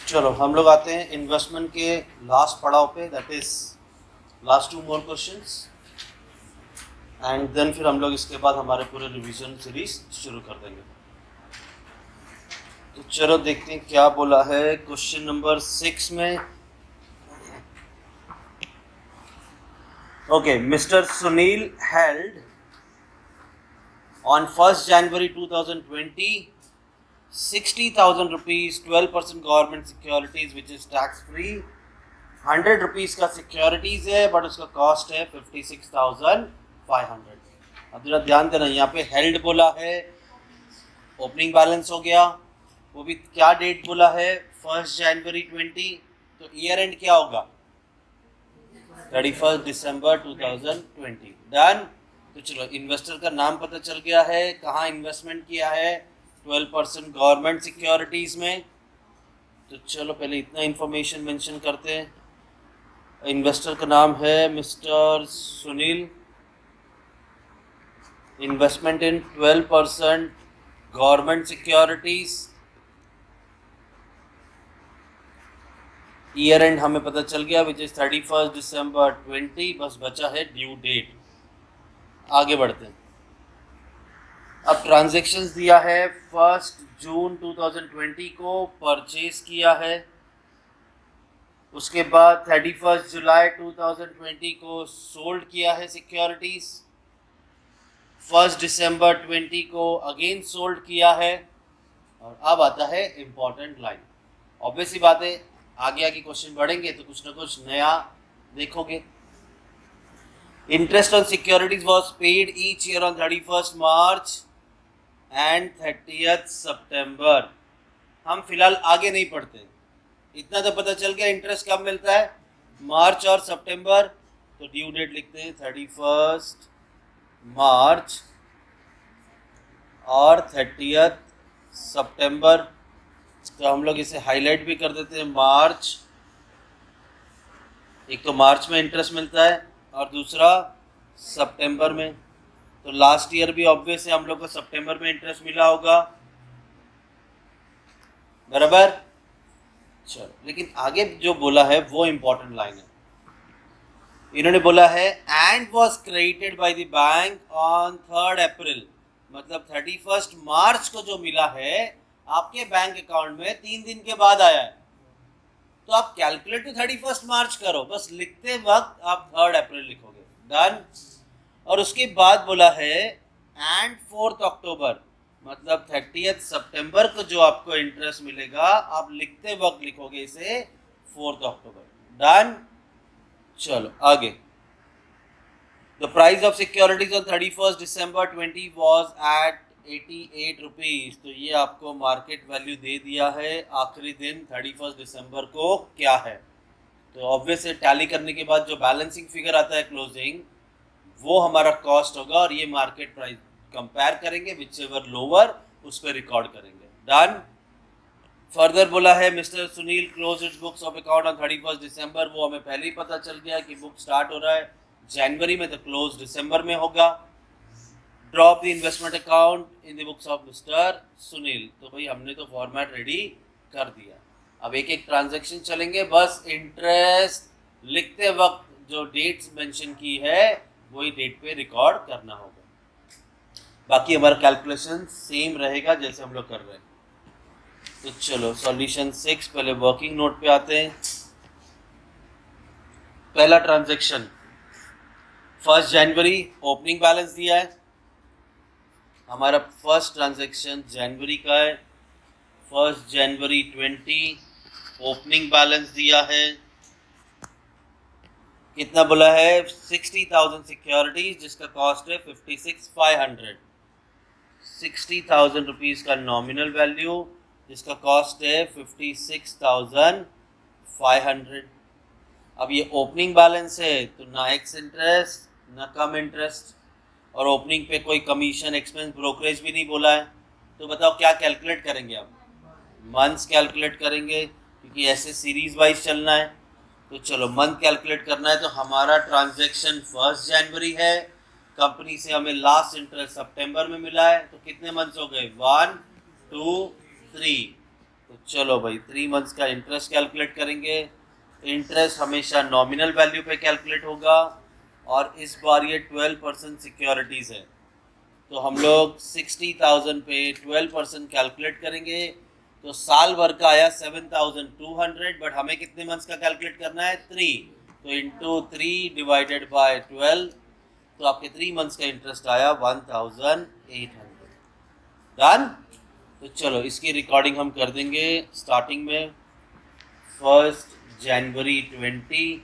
चलो हम लोग आते हैं इन्वेस्टमेंट के लास्ट पड़ाव पे, that is last 2 more questions and then फिर हम लोग इसके बाद हमारे पूरे रिवीजन सीरीज शुरू कर देंगे। तो चलो देखते हैं क्या बोला है क्वेश्चन नंबर 6 में। Okay, mister Sunil held on 1st January 2020 60,000 rupees 12% government securities which is tax free। 100 rupees का सिक्योरिटीज है बट उसका कॉस्ट है 56,500। अब जरा ध्यान देना, यहाँ पे हेल्ड बोला है, ओपनिंग बैलेंस हो गया, वो भी क्या डेट बोला है 1st January 20, तो ईयर एंड क्या होगा 31st December 2020। डन। तो चलो इन्वेस्टर का नाम पता चल गया है, कहाँ इन्वेस्टमेंट किया है 12% गवर्नमेंट सिक्योरिटीज में। तो चलो पहले इतना इंफॉर्मेशन मेंशन करते हैं। इन्वेस्टर का नाम है mister Sunil, investment in 12% government securities. Year and हमें पता चल गया विच इज 31st December 20। बस बचा है ड्यू डेट। आगे बढ़ते हैं। अब ट्रांजैक्शंस दिया है 1 जून 2020 को परचेज किया है, उसके बाद 31 जुलाई 2020 को सोल्ड किया है सिक्योरिटीज, 1 दिसंबर 20 को अगेन सोल्ड किया है। और अब आता है इंपॉर्टेंट लाइन। ऑब्वियस सी बात है, आगे आगे क्वेश्चन बढ़ेंगे तो कुछ ना कुछ नया देखोगे। Interest on securities was paid each year on 31st March and 30th September। हम फिलहाल आगे नहीं पढ़ते, इतना तो पता चल गया इंटरेस्ट कब मिलता है, मार्च और सितंबर। तो ड्यू डेट लिखते हैं 31st मार्च और 30th सितंबर। तो हम लोग इसे हाईलाइट भी कर देते हैं, मार्च। एक तो मार्च में इंटरेस्ट मिलता है और दूसरा सितंबर में। तो लास्ट ईयर भी ऑब्वियस है हम लोग को सितंबर में इंटरेस्ट मिला होगा, बराबर। चलो लेकिन आगे जो बोला है वो इंपॉर्टेंट लाइन है। इन्होंने बोला है and was credited by the bank on 3rd अप्रैल, मतलब 31st मार्च को जो मिला है आपके बैंक अकाउंट में 3 दिन के बाद आया है। तो आप कैलकुलेट टू 31st मार्च करो, बस लिखते वक्त आप 3rd अप्रैल लिखोगे। डन। और उसके बाद बोला है एंड 4th अक्टूबर, मतलब 30th सितंबर को जो आपको इंटरेस्ट मिलेगा आप लिखते वक्त लिखोगे इसे 4th अक्टूबर। डन। चलो आगे। The price of securities on 31st December 20 was at 88 rupees. तो ये आपको मार्केट वैल्यू दे दिया है, आखिरी दिन 31 दिसंबर को क्या है। तो ऑब्वियस है टैली करने के बाद जो बैलेंसिंग फिगर आता है क्लोजिंग, वो हमारा कॉस्ट होगा और ये मार्केट प्राइस कंपेयर करेंगे, विच एवर लोअर उस पर रिकॉर्ड करेंगे। डन। फर्दर बोला है mister Sunil close it's books of account on 31st दिसंबर। वो हमें पहले ही पता चल गया कि बुक स्टार्ट हो रहा है जनवरी में, तो क्लोज दिसंबर में होगा। Drop the investment account in the books of mister Sunil. तो भाई हमने तो फॉर्मेट रेडी कर दिया, अब एक एक ट्रांजैक्शन चलेंगे। बस इंटरेस्ट लिखते वक्त जो डेट्स मेंशन की है वही डेट पे रिकॉर्ड करना होगा, बाकी हमारा कैलकुलेशन सेम रहेगा जैसे हम लोग कर रहे हैं। तो चलो सॉल्यूशन 6, पहले वर्किंग नोट पे आते हैं। पहला ट्रांजैक्शन 1 जनवरी ओपनिंग बैलेंस दिया है, हमारा फर्स्ट ट्रांजैक्शन जनवरी का है। 1 जनवरी 20 ओपनिंग बैलेंस दिया है, कितना बोला है 60,000 सिक्योरिटीज जिसका कॉस्ट है 56,500। 60,000 रुपीज़ का नॉमिनल वैल्यू जिसका कॉस्ट है 56,500। अब ये ओपनिंग बैलेंस है तो ना एक्स इंटरेस्ट ना कम इंटरेस्ट, और ओपनिंग पे कोई कमीशन एक्सपेंस ब्रोकरेज भी नहीं बोला है। तो बताओ क्या कैलकुलेट करेंगे आप, मंथ्स कैलकुलेट करेंगे क्योंकि ऐसे सीरीज वाइज चलना है। तो चलो मंथ कैलकुलेट करना है, तो हमारा ट्रांजैक्शन 1 जनवरी है, कंपनी से हमें लास्ट इंटरेस्ट सितंबर में मिला है, तो कितने मंथ्स हो गए 1 2 3। तो चलो भाई 3 मंथ्स का इंटरेस्ट कैलकुलेट करेंगे। इंटरेस्ट हमेशा नॉमिनल वैल्यू पे कैलकुलेट होगा और इस बार ये 12% सिक्योरिटीज़ है, तो हम लोग 60,000 पे 12% कैलकुलेट करेंगे। तो साल भर का आया 7,200, बट हमें कितने मंथ्स का कैलकुलेट करना है 3, तो इंटू 3 डिवाइडेड बाय 12, तो आपके 3 मंथ्स का इंटरेस्ट आया 1,800। डन। तो चलो इसकी रिकॉर्डिंग हम कर देंगे। स्टार्टिंग में 1 जनवरी 20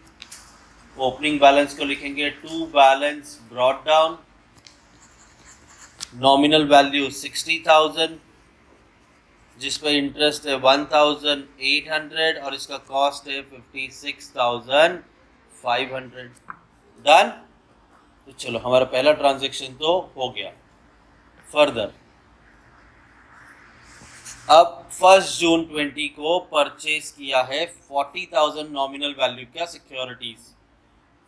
ओपनिंग बैलेंस को लिखेंगे, to balance brought down, nominal value 60,000 जिस पर इंटरेस्ट है 1,800 और इसका कॉस्ट है 56,500। डन। तो चलो हमारा पहला ट्रांजैक्शन तो हो गया। फर्दर अब 1 जून 20 को परचेज किया है 40,000 नॉमिनल वैल्यू क्या सिक्योरिटीज।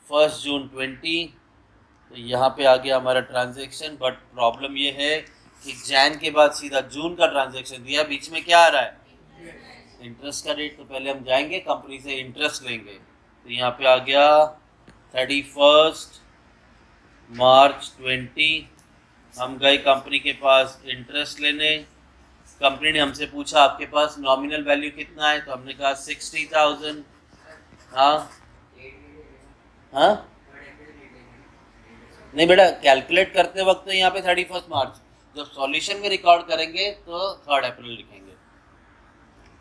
1 जून 20, तो यहाँ पे आ गया हमारा ट्रांजैक्शन, बट प्रॉब्लम ये है कि जैन के बाद सीधा जून का ट्रांजैक्शन दिया, बीच में क्या आ रहा है इंटरेस्ट का रेट। तो पहले हम जाएंगे कंपनी से इंटरेस्ट लेंगे, तो यहाँ पे आ गया 31 मार्च 20, हम गए कंपनी के पास इंटरेस्ट लेने। कंपनी ने हमसे पूछा आपके पास नॉमिनल वैल्यू कितना है, तो हमने कहा 60,000। हाँ हाँ नहीं बेटा, कैलकुलेट करते वक्त तो यहाँ पे 31 मार्च, जब सॉल्यूशन में रिकॉर्ड करेंगे तो 3 अप्रैल लिखेंगे।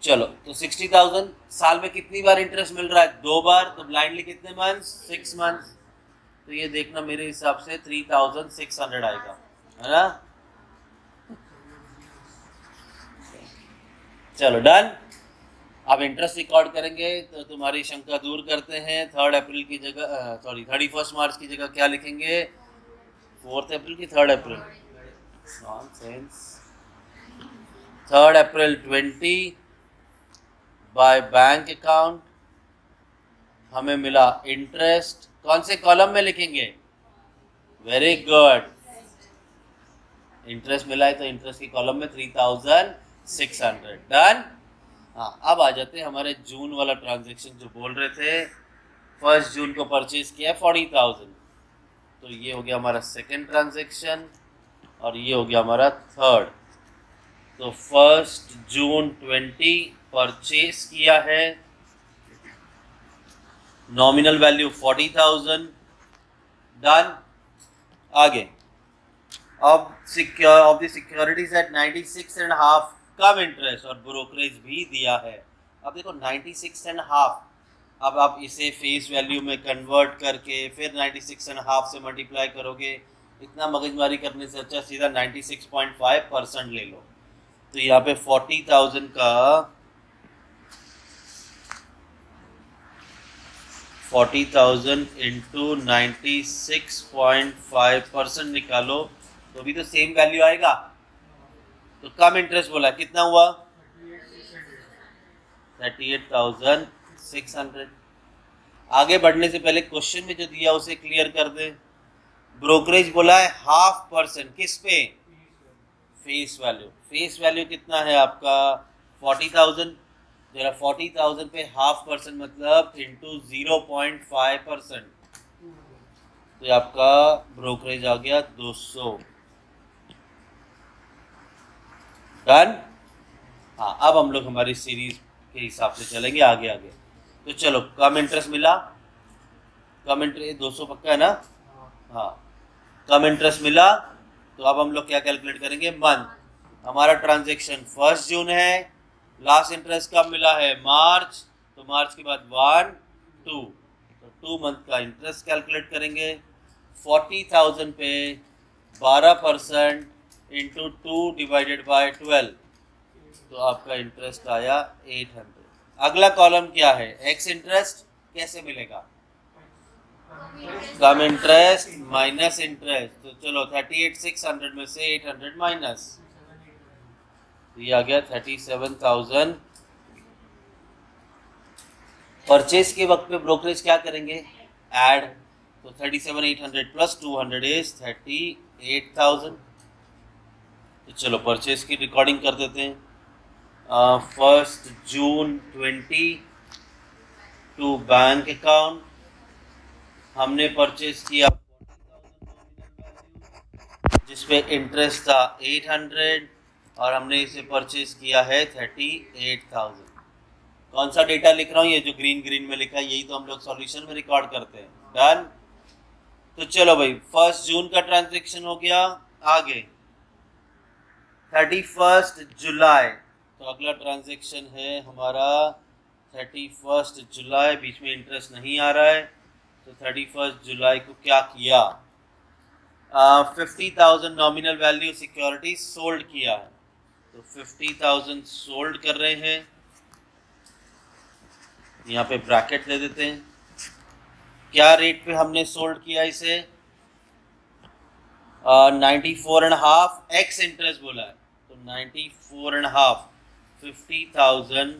चलो तो 60,000 साल में कितनी बार इंटरेस्ट मिल रहा है 2 बार, तो ब्लाइंडली कितने मंथ्स 6 मंथ्स, तो ये देखना मेरे हिसाब से 3,600 आएगा, है ना। चलो डन। अब इंटरेस्ट रिकॉर्ड करेंगे तो तुम्हारी शंका दूर करते हैं। 3 अप्रैल की जगह 31 मार्च की जगह क्या लिखेंगे 4 अप्रैल की 3 अप्रैल, नॉनसेंस। 3 अप्रैल 20 बाय बैंक अकाउंट हमें मिला इंटरेस्ट, कौन से कॉलम में लिखेंगे, वेरी गुड, इंटरेस्ट मिला है तो इंटरेस्ट की कॉलम में 3,600। डन। हाँ अब आ जाते हैं हमारे जून वाला ट्रांजैक्शन जो बोल रहे थे। 1 जून को परचेज किया है 40,000, तो ये हो गया हमारा सेकेंड ट्रांजैक्शन और ये हो गया हमारा थर्ड। तो 1 जून 20 परचेज किया है, नॉमिनल वैल्यू 40,000। डन। आगे of the securities at 96.5 cum interest और ब्रोकरेज भी दिया है। अब देखो 96.5, अब आप इसे फेस वैल्यू में कन्वर्ट करके फिर 96.5 से मल्टीप्लाई करोगे, इतना मगजमारी करने से अच्छा सीधा 96.5% ले लो। तो यहाँ पे 40,000 का 40,000 इंटू 96.5% निकालो तो भी तो सेम वैल्यू आएगा। तो कम इंटरेस्ट बोला कितना हुआ 38,600। आगे बढ़ने से पहले क्वेश्चन में जो दिया उसे क्लियर कर दे। ब्रोकरेज बोला है 0.5%, किस पे, फेस वैल्यू। फेस वैल्यू कितना है आपका 40,000, जरा 40,000 पे 0.5% मतलब इंटू 0.5%, तो आपका ब्रोकरेज आ गया 200। डन। हाँ अब हम लोग हमारी सीरीज के हिसाब से चलेंगे आगे आगे। तो चलो कम इंटरेस्ट मिला, कम इंटरेस्ट 200 पक्का है ना, हाँ कम इंटरेस्ट मिला, तो अब हम लोग क्या कैलकुलेट करेंगे मंथ। हमारा ट्रांजैक्शन 1 जून है, लास्ट इंटरेस्ट कब मिला है मार्च, तो मार्च के बाद 1 2, तो 2 मंथ का इंटरेस्ट कैलकुलेट करेंगे। 40,000 पे 12% इंटू 2 डिवाइडेड बाय 12, तो आपका इंटरेस्ट आया 800। अगला कॉलम क्या है एक्स इंटरेस्ट, कैसे मिलेगा कम इंटरेस्ट माइनस इंटरेस्ट, तो चलो 38,600 में से 800 माइनस, ये आ गया 37,000। परचेज के वक्त पे ब्रोकरेज क्या करेंगे ऐड, तो 37,800 प्लस 200 इज 38,000। तो चलो परचेज की रिकॉर्डिंग कर देते हैं। 1 जून 20 टू बैंक अकाउंट हमने परचेज किया 40,000 जिसपे इंटरेस्ट था 800 और हमने इसे परचेज किया है 38,000। कौन सा डेटा लिख रहा हूँ? ये जो ग्रीन ग्रीन में लिखा है यही तो हम लोग सॉल्यूशन में रिकॉर्ड करते हैं। डन। तो चलो भाई 1 जून का ट्रांजैक्शन हो गया। आगे 31 जुलाई, तो अगला ट्रांजैक्शन है हमारा 31 जुलाई। बीच में इंटरेस्ट नहीं आ रहा है, तो 31 जुलाई को क्या किया? 50,000 नॉमिनल वैल्यू सिक्योरिटी सोल्ड किया है, तो 50,000 सोल्ड कर रहे हैं। यहाँ पे ब्रैकेट दे देते हैं। क्या रेट पे हमने सोल्ड किया इसे? 94.5 एक्स इंटरेस्ट बोला है, तो 94.5 50,000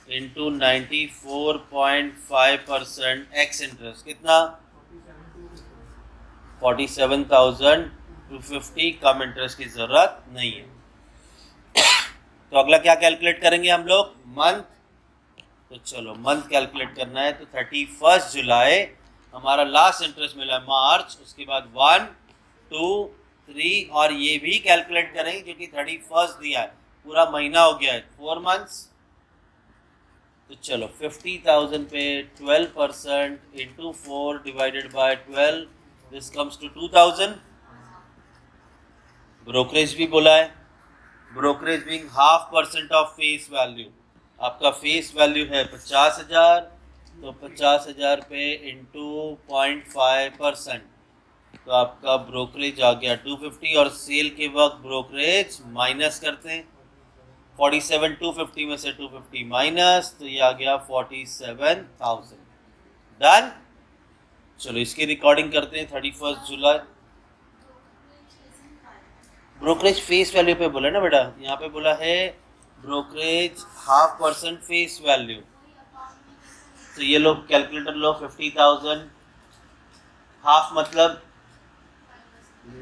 इंटू 94.5% एक्स इंटरेस्ट कितना? 47,250। कम इंटरेस्ट की जरूरत नहीं है। तो अगला क्या कैलकुलेट करेंगे हम लोग? मंथ। तो चलो मंथ कैलकुलेट करना है, तो 31 जुलाई हमारा लास्ट इंटरेस्ट मिला है मार्च, उसके बाद 1 2 3 और ये भी कैलकुलेट करेंगे क्योंकि 31 दिया है, पूरा महीना हो गया है, 4 मंथ्स। तो चलो 50,000 पे 12% into 4 divided by 12, this comes to 2,000। Brokerage भी बोला है, brokerage being 0.5% of face value. आपका फेस वैल्यू है 50,000, तो 50,000 पे इंटू 0.5%, तो आपका ब्रोकरेज आ गया 250 और सेल के वक्त ब्रोकरेज माइनस करते हैं 47 250 में से 250 माइनस, तो ये आ गया 47,000। डन। चलो इसकी रिकॉर्डिंग करते हैं 31 जुलाई। ब्रोकरेज फेस वैल्यू पे बोला ना बेटा, यहाँ पे बोला है ब्रोकरेज 0.5% फेस वैल्यू। तो ये लोग कैलकुलेटर लो, 50,000 हाफ मतलब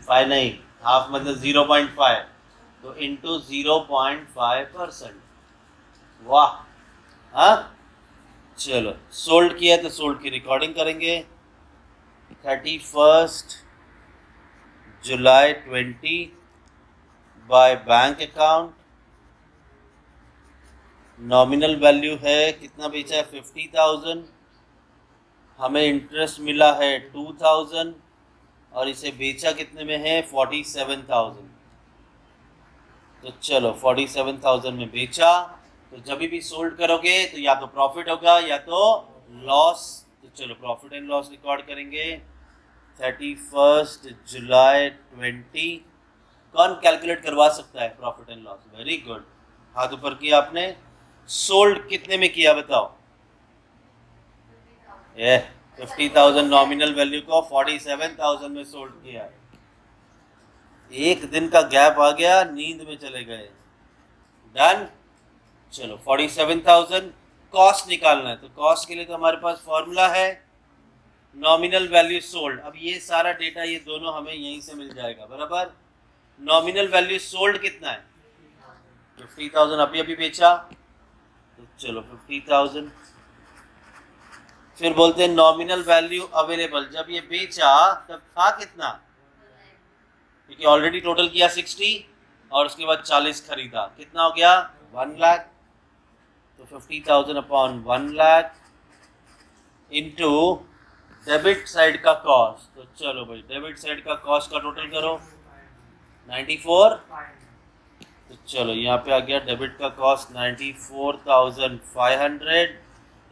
5 नहीं, हाफ मतलब 0.5, तो इंटू 0.5%। वाह। हाँ चलो सोल्ड किया तो सोल्ड की रिकॉर्डिंग करेंगे। 31 जुलाई 20 by bank account, nominal value है कितना बेचा है? 50,000। हमें इंटरेस्ट मिला है 2,000 और इसे बेचा कितने में है? 47,000। तो चलो 47,000 में बेचा, तो जब भी सोल्ड करोगे तो या तो प्रॉफिट होगा या तो लॉस। तो चलो प्रॉफिट एंड लॉस रिकॉर्ड करेंगे। 31 जुलाई 20। कौन कैलकुलेट करवा सकता है profit and loss? Very good, हाथ ऊपर किया आपने। सोल्ड कितने में किया बताओ? 50,000 नॉमिनल वैल्यू को 47,000 में सोल्ड किया। एक दिन का गैप आ गया, नींद में चले गए। डन। चलो 47,000 कॉस्ट निकालना है, तो कॉस्ट के लिए तो हमारे पास फॉर्मूला है नॉमिनल वैल्यू सोल्ड। अब ये सारा डेटा ये दोनों हमें यहीं से मिल जाएगा बराबर। नॉमिनल वैल्यू सोल्ड कितना है? 50,000 अभी अभी बेचा, तो चलो 50,000। फिर बोलते हैं नॉमिनल वैल्यू अवेलेबल। जब ये बेचा तब था कितना? क्योंकि ऑलरेडी टोटल किया 60 और उसके बाद 40 खरीदा, कितना हो गया? 1 लाख। तो 50,000 upon 1 lakh into debit side का कॉस्ट। तो चलो भाई डेबिट साइड का कॉस्ट का टोटल करो 94। तो चलो यहाँ पे आ गया डेबिट का कॉस्ट 94,500।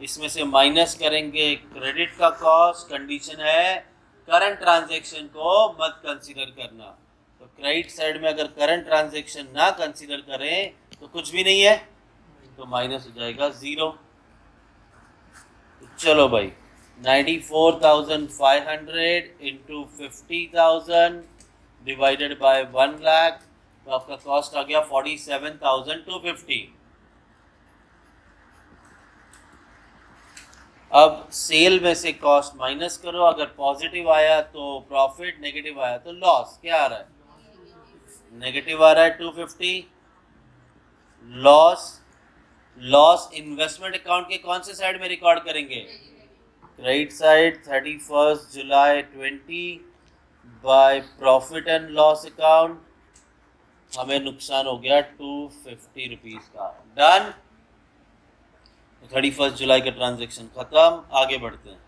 इसमें से माइनस करेंगे क्रेडिट का कॉस्ट। कंडीशन है करंट ट्रांजैक्शन को मत कंसीडर करना। तो क्रेडिट साइड में अगर करंट ट्रांजैक्शन ना कंसीडर करें तो कुछ भी नहीं है, तो माइनस हो जाएगा 0। तो चलो भाई 94,500 इंटू 50,000 डिवाइडेड बाय 1 लाख, तो आपका कॉस्ट आ गया 47,250। अब सेल में से कॉस्ट माइनस करो, अगर पॉजिटिव आया तो प्रॉफिट, नेगेटिव आया तो लॉस। क्या आ रहा है? नेगेटिव आ रहा है 250। लॉस लॉस इन्वेस्टमेंट अकाउंट के कौन से साइड में रिकॉर्ड करेंगे? Credit side 31 July 20 by profit and loss account हमें नुकसान हो गया 250 रुपीज़ का। डन। 31 जुलाई का ट्रांजेक्शन खत्म। आगे बढ़ते हैं।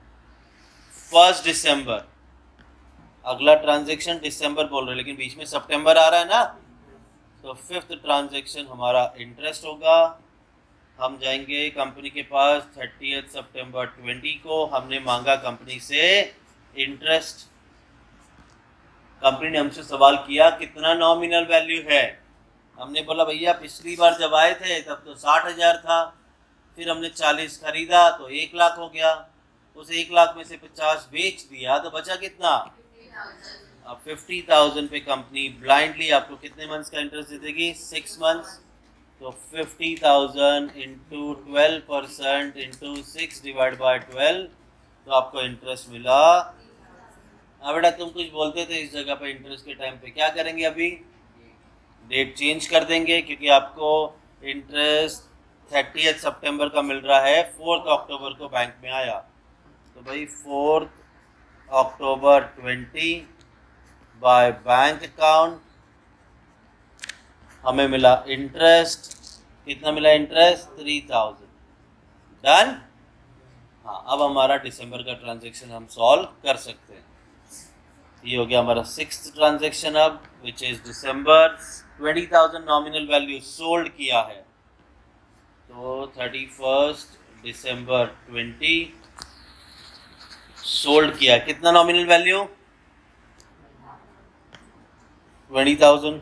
1 दिसंबर, अगला ट्रांजेक्शन दिसंबर बोल रहे हैं लेकिन बीच में सितंबर आ रहा है ना, तो 5th ट्रांजेक्शन हमारा इंटरेस्ट होगा। हम जाएंगे कंपनी के पास 30 सितंबर 20 को। हमने मांगा कंपनी से इंटरेस्ट। कंपनी ने हमसे सवाल किया कितना नॉमिनल वैल्यू है। हमने बोला भैया पिछली बार जब आए थे तब तो 60,000 था, फिर हमने 40 खरीदा तो 1 लाख हो गया। उस 1 लाख में से 50 बेच दिया तो बचा कितना? अब 50,000 पे कंपनी ब्लाइंडली आपको कितने मंथ्स का इंटरेस्ट दे देगी? 6 मंथ्स। तो 50,000 इंटू 12% इंटू 6 डिवाइड बाय 12, तो आपको इंटरेस्ट मिला। हाँ बेटा, तुम कुछ बोलते थे इस जगह पे इंटरेस्ट के टाइम पे, क्या करेंगे? अभी डेट चेंज कर देंगे क्योंकि आपको इंटरेस्ट 30 सितंबर का मिल रहा है, 4 अक्टूबर को बैंक में आया। तो भाई 4 अक्टूबर 20 बाय बैंक अकाउंट हमें मिला इंटरेस्ट। कितना मिला इंटरेस्ट? 3000। डन। हाँ, अब हमारा दिसंबर का ट्रांजेक्शन हम सॉल्व कर सकते हैं। ये हो गया हमारा 6th ट्रांजेक्शन अब, which is December. 20,000 nominal value sold किया है, तो 31 दिसंबर 20 सोल्ड किया। कितना नॉमिनल वैल्यू? 20,000।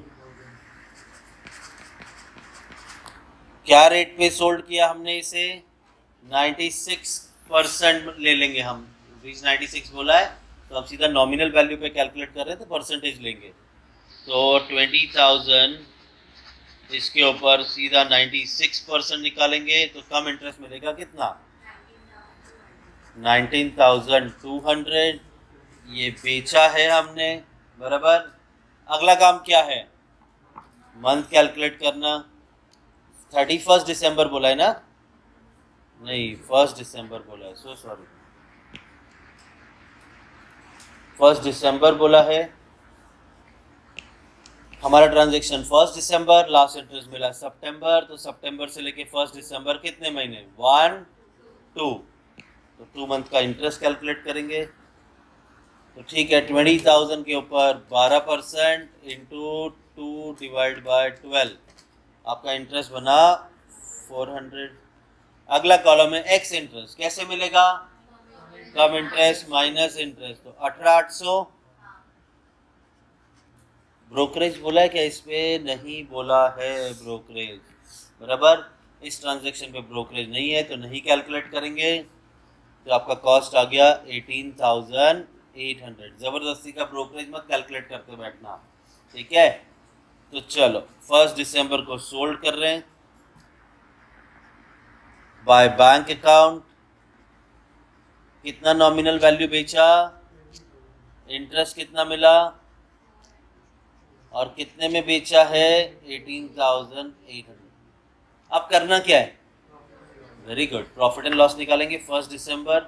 क्या रेट पे सोल्ड किया हमने इसे? 96% ले लेंगे हम। 96 बोला है तो अब सीधा नॉमिनल वैल्यू पे कैलकुलेट कर रहे हैं तो परसेंटेज लेंगे। तो 20,000 इसके ऊपर सीधा 96% निकालेंगे तो कम इंटरेस्ट मिलेगा कितना? 19,200। ये बेचा है हमने, बराबर। अगला काम क्या है? मंथ कैलकुलेट करना। 31 दिसंबर बोला है ना? नहीं, 1 दिसंबर बोला है, सो सॉरी। 1 दिसंबर बोला है हमारा ट्रांजेक्शन। 1 दिसंबर, लास्ट इंटरेस्ट मिला सितंबर, तो सितंबर से लेके 1 दिसंबर कितने महीने? 1 2, तो 2 मंथ का इंटरेस्ट कैलकुलेट करेंगे। तो ठीक है, 20,000 के ऊपर 12% इंटू 2 डिवाइड बाय 12, आपका इंटरेस्ट बना 400। अगला कॉलम है एक्स इंटरेस्ट। कैसे मिलेगा? कम इंटरेस्ट माइनस इंटरेस्ट, तो 18,800। ब्रोकरेज बोला है क्या इस पे? नहीं बोला है ब्रोकरेज, बराबर। इस ट्रांजेक्शन पे ब्रोकरेज नहीं है तो नहीं कैलकुलेट करेंगे। तो आपका कॉस्ट आ गया 18,800। ज़बरदस्ती का ब्रोकरेज मत कैलकुलेट करते बैठना, ठीक है? तो चलो 1 दिसंबर को सोल्ड कर रहे हैं बाय बैंक अकाउंट। कितना नॉमिनल वैल्यू बेचा? इंटरेस्ट कितना मिला? और कितने में बेचा है? 18,800। अब करना क्या है? Very good, profit and loss निकालेंगे। 1 दिसंबर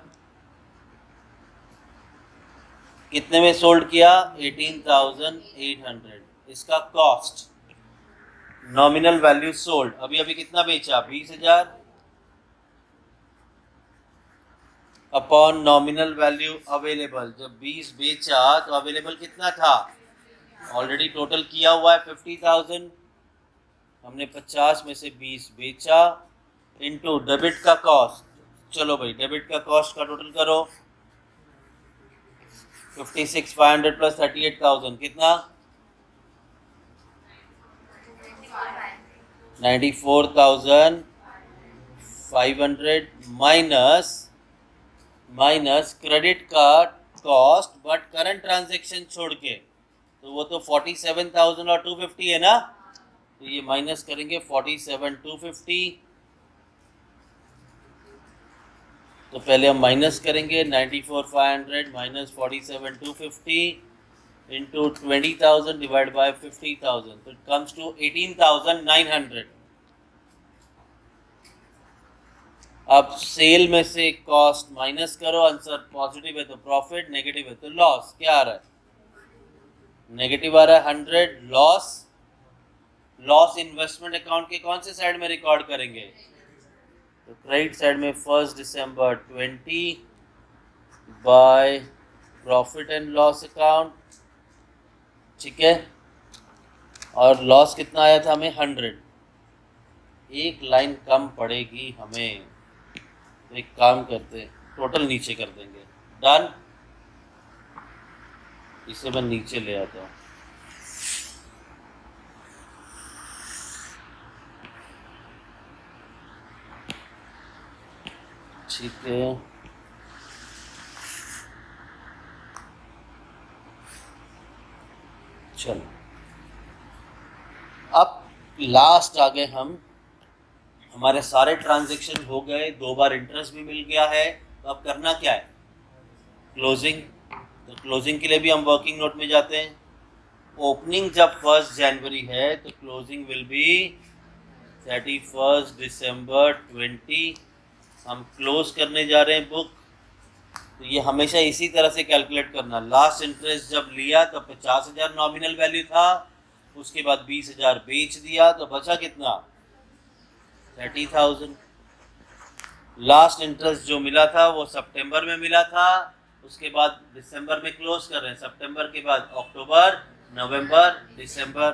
कितने में सोल्ड किया? 18,800। इसका कॉस्ट नॉमिनल वैल्यू सोल्ड, अभी अभी कितना बेचा? 20,000 अपॉन नॉमिनल वैल्यू अवेलेबल। जब 20 बेचा तो अवेलेबल कितना था? ऑलरेडी टोटल किया हुआ है 50,000। हमने 50 में से 20 बेचा इनटू डेबिट का कॉस्ट। चलो भाई, डेबिट का कॉस्ट का टोटल करो। 56,500 प्लस 38,000 कितना? 94,500 माइनस क्रेडिट का कॉस्ट, बट करंट ट्रांजेक्शन छोड़ के, तो वो तो 47,000 और 250 है ना, तो ये माइनस करेंगे 47,250। तो पहले हम माइनस करेंगे 94,500 माइनस 47,250 इंटू 20,000 डिवाइड बाय 50,000, तो इट कम्स टू 18,900। अब सेल में से कॉस्ट माइनस करो, आंसर पॉजिटिव है तो प्रॉफिट, नेगेटिव है तो लॉस। क्या आ रहा है? नेगेटिव आ रहा है 100। लॉस, लॉस इन्वेस्टमेंट अकाउंट के कौन से साइड में रिकॉर्ड करेंगे? तो क्रेडिट साइड में 1 दिसंबर 20 by profit and loss account, ठीक है। और लॉस कितना आया था हमें? 100। एक लाइन कम पड़ेगी हमें, तो एक काम करते हैं, टोटल नीचे कर देंगे। डन। इसे मैं नीचे ले आता हूँ। ठीक है, चलो अब लास्ट आ गए हम। हमारे सारे ट्रांजैक्शन हो गए, 2 बार इंटरेस्ट भी मिल गया है। तो अब करना क्या है? क्लोजिंग। तो क्लोजिंग के लिए भी हम वर्किंग नोट में जाते हैं। ओपनिंग जब 1 जनवरी है तो क्लोजिंग विल बी 31 दिसंबर 20। हम क्लोज करने जा रहे हैं बुक। तो ये हमेशा इसी तरह से कैलकुलेट करना। लास्ट इंटरेस्ट जब लिया तो 50,000 नॉमिनल वैल्यू था, उसके बाद 20,000 बेच दिया तो बचा कितना? 30,000। लास्ट इंटरेस्ट जो मिला था वो सितंबर में मिला था, उसके बाद दिसंबर में क्लोज कर रहे हैं। सितंबर के बाद अक्टूबर, नवंबर, दिसंबर,